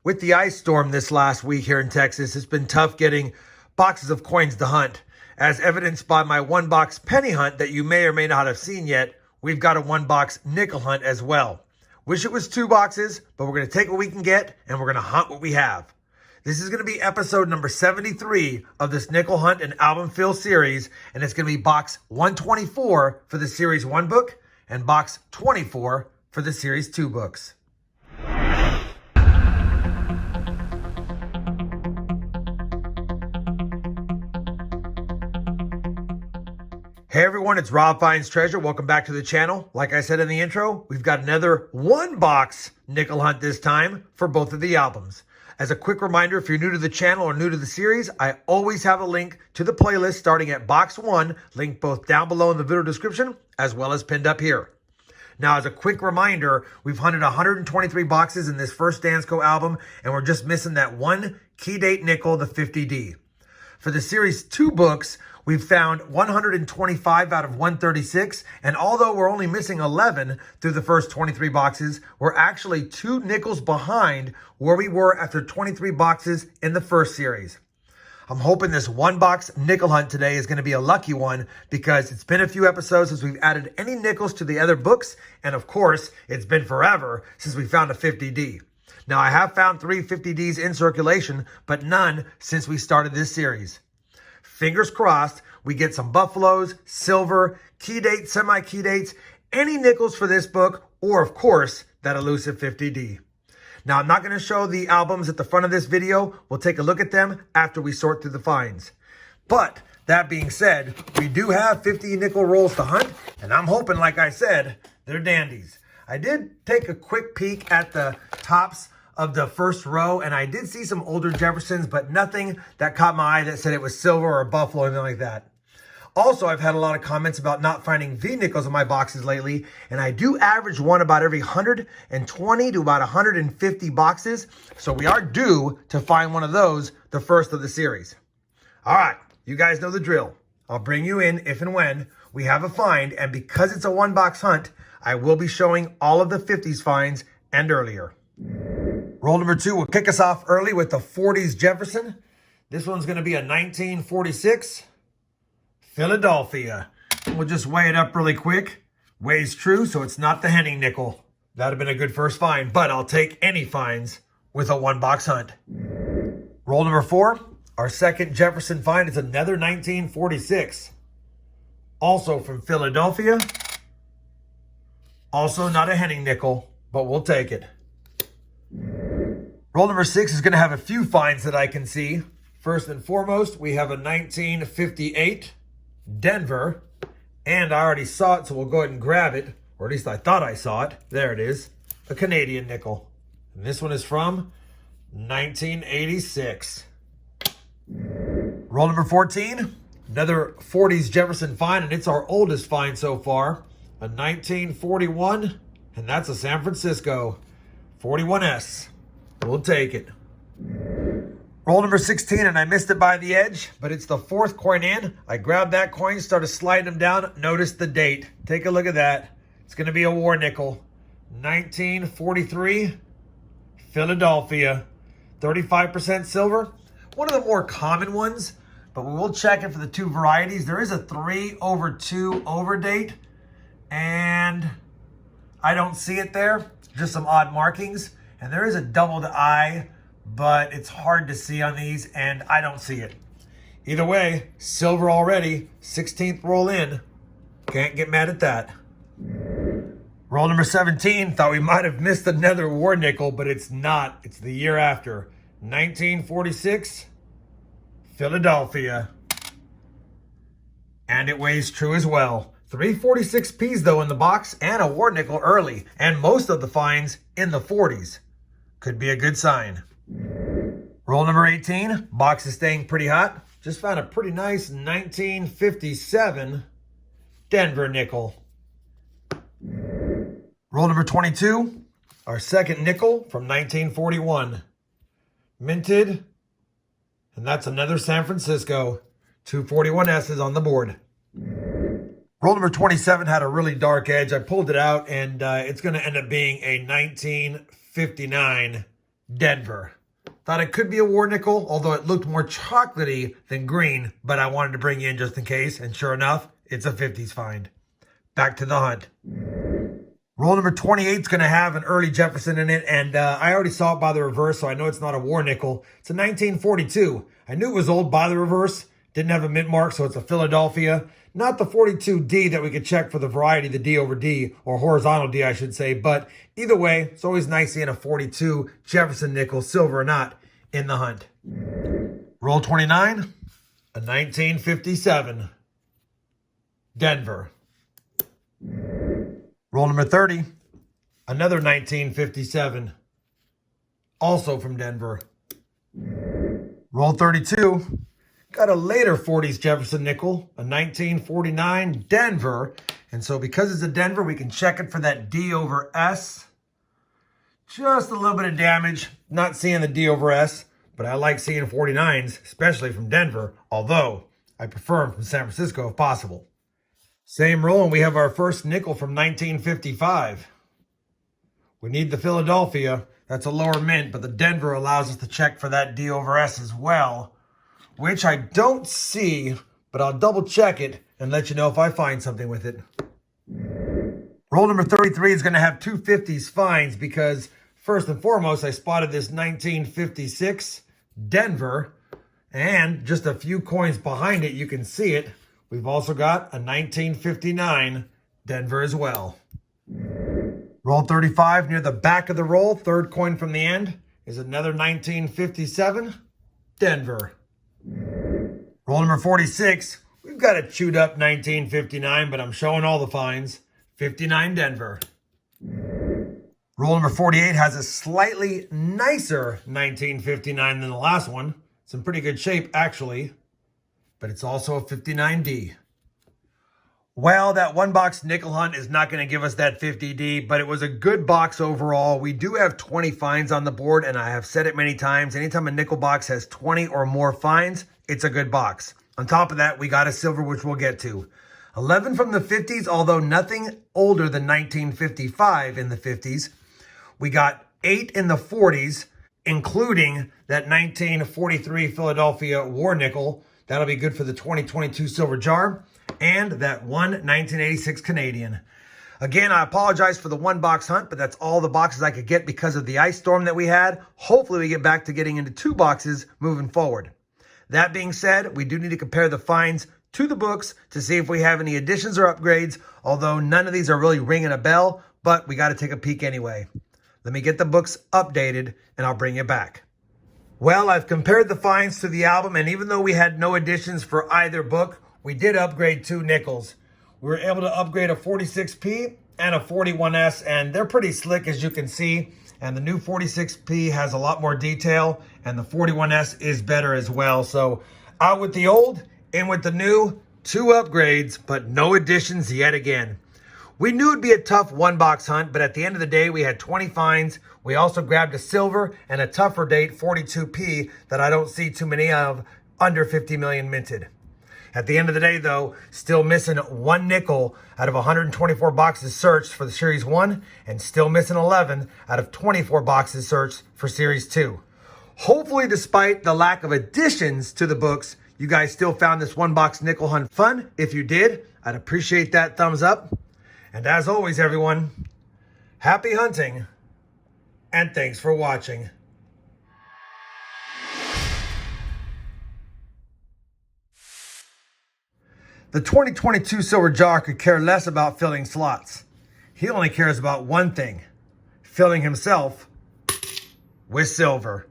With the ice storm this last week here in Texas, it's been tough getting boxes of coins to hunt. As evidenced by my one box penny hunt that you may or may not have seen yet, we've got a one box nickel hunt as well. Wish it was 2 boxes, but we're going to take what we can get and we're going to hunt what we have. This is going to be episode number 73 of this nickel hunt and album fill series, and it's going to be box 124 for the series 1 book and box 24 for the series 2 books. Hey everyone, it's RobFindsTreasure. Welcome back to the channel. Like I said in the intro, we've got another one box nickel hunt this time for both of the albums. As a quick reminder, if you're new to the channel or new to the series, I always have a link to the playlist starting at box 1, linked both down below in the video description, as well as pinned up here. Now, as a quick reminder, we've hunted 123 boxes in this first Dansco album, and we're just missing that one key date nickel, the 50D. For the series 2 books, we've found 125 out of 136, and although we're only missing 11 through the first 23 boxes, we're actually 2 nickels behind where we were after 23 boxes in the first series. I'm hoping this one box nickel hunt today is going to be a lucky one because it's been a few episodes since we've added any nickels to the other books, and of course, it's been forever since we found a 50D. Now, I have found 3 50Ds in circulation, but none since we started this series. Fingers crossed, we get some buffaloes, silver, key dates, semi-key dates, any nickels for this book, or of course, that elusive 50D. Now, I'm not going to show the albums at the front of this video. We'll take a look at them after we sort through the finds. But that being said, we do have 50 nickel rolls to hunt, and I'm hoping, like I said, they're dandies. I did take a quick peek at the tops of the first row, and I did see some older Jeffersons, but nothing that caught my eye that said it was silver or a buffalo or anything like that. Also, I've had a lot of comments about not finding V-nickels in my boxes lately, and I do average one about every 120 to about 150 boxes, so we are due to find one of those, the first of the series. All right, you guys know the drill. I'll bring you in if and when we have a find, and because it's a one-box hunt, I will be showing all of the 50s finds and earlier. Roll number 2 will kick us off early with the 40s Jefferson. This one's going to be a 1946 Philadelphia. We'll just weigh it up really quick. Weighs true, so it's not the Henning nickel. That'd have been a good first find, but I'll take any finds with a one-box hunt. Roll number 4, our second Jefferson find is another 1946. Also from Philadelphia. Also not a Henning nickel, but we'll take it. Roll number 6 is going to have a few finds that I can see. First and foremost, we have a 1958 Denver. And I already saw it, so we'll go ahead and grab it. Or at least I thought I saw it. There it is. A Canadian nickel. And this one is from 1986. Roll number 14. Another 40s Jefferson find, and it's our oldest find so far. A 1941. And that's a San Francisco 41S. We'll take it. Roll number 16, and I missed it by the edge, but it's the 4th coin in. I grabbed that coin, started sliding them down. Notice the date. Take a look at that. It's going to be a war nickel. 1943, Philadelphia. 35% silver. One of the more common ones, but we will check it for the 2 varieties. There is a 3/2 over date, and I don't see it there. Just some odd markings. And there is a doubled I, but it's hard to see on these, and I don't see it. Either way, silver already, 16th roll in. Can't get mad at that. Roll number 17, thought we might have missed another war nickel, but it's not. It's the year after. 1946, Philadelphia. And it weighs true as well. 346Ps though in the box, and a war nickel early, and most of the finds in the 40s. Could be a good sign. Roll number 18. Box is staying pretty hot. Just found a pretty nice 1957 Denver nickel. Roll number 22. Our second nickel from 1941. Minted. And that's another San Francisco. 241S's on the board. Roll number 27 had a really dark edge. I pulled it out, and it's going to end up being a 1959 Denver. Thought it could be a war nickel, although it looked more chocolatey than green, but I wanted to bring you in just in case, and sure enough, it's a 50s find. Back to the hunt. Roll number 28 is going to have an early Jefferson in it, and I already saw it by the reverse, so I know it's not a war nickel. It's a 1942. I knew it was old by the reverse. Didn't have a mint mark, so it's a Philadelphia. Not the 42D that we could check for the variety, the D over D, or horizontal D, I should say. But either way, it's always nice seeing a 42 Jefferson nickel, silver or not, in the hunt. Roll 29, a 1957 Denver. Roll number 30, another 1957, also from Denver. Roll 32, got a later 40s Jefferson nickel, a 1949 Denver. And so because it's a Denver, we can check it for that D over S. Just a little bit of damage, not seeing the D over S, but I like seeing 49s, especially from Denver, although I prefer them from San Francisco if possible. Same roll, and we have our first nickel from 1955. We need the Philadelphia. That's a lower mint, but the Denver allows us to check for that D over S as well, which I don't see, but I'll double check it and let you know if I find something with it. Roll number 33 is going to have two 50s finds because first and foremost, I spotted this 1956 Denver, and just a few coins behind it, you can see it. We've also got a 1959 Denver as well. Roll 35 near the back of the roll, third coin from the end, is another 1957 Denver. Roll number 46, we've got a chewed up 1959, but I'm showing all the finds. 59 Denver. Roll number 48 has a slightly nicer 1959 than the last one. It's in pretty good shape, actually, but it's also a 59D. Well, that one box nickel hunt is not going to give us that 50D, but it was a good box overall. We do have 20 finds on the board, and I have said it many times. Anytime a nickel box has 20 or more finds, it's a good box. On top of that, we got a silver, which we'll get to. 11 from the 50s, although nothing older than 1955 in the 50s. We got 8 in the 40s, including that 1943 Philadelphia war nickel. That'll be good for the 2022 silver jar. And that one 1986 Canadian. Again, I apologize for the one box hunt, but that's all the boxes I could get because of the ice storm that we had. Hopefully we get back to getting into 2 boxes moving forward. That being said, we do need to compare the finds to the books to see if we have any additions or upgrades, although none of these are really ringing a bell, but we got to take a peek anyway. Let me get the books updated and I'll bring you back. Well, I've compared the finds to the album, and even though we had no additions for either book, we did upgrade 2 nickels. We were able to upgrade a 46P and a 41S, and they're pretty slick as you can see. And the new 46P has a lot more detail, and the 41S is better as well. So out with the old, in with the new, 2 upgrades, but no additions yet again. We knew it'd be a tough one box hunt, but at the end of the day, we had 20 finds. We also grabbed a silver and a tougher date 42P that I don't see too many of, under 50 million minted. At the end of the day, though, still missing 1 nickel out of 124 boxes searched for the Series 1, and still missing 11 out of 24 boxes searched for Series 2. Hopefully, despite the lack of additions to the books, you guys still found this one box nickel hunt fun. If you did, I'd appreciate that thumbs up. And as always, everyone, happy hunting, and thanks for watching. The 2022 Silver Jar could care less about filling slots. He only cares about one thing, filling himself with silver.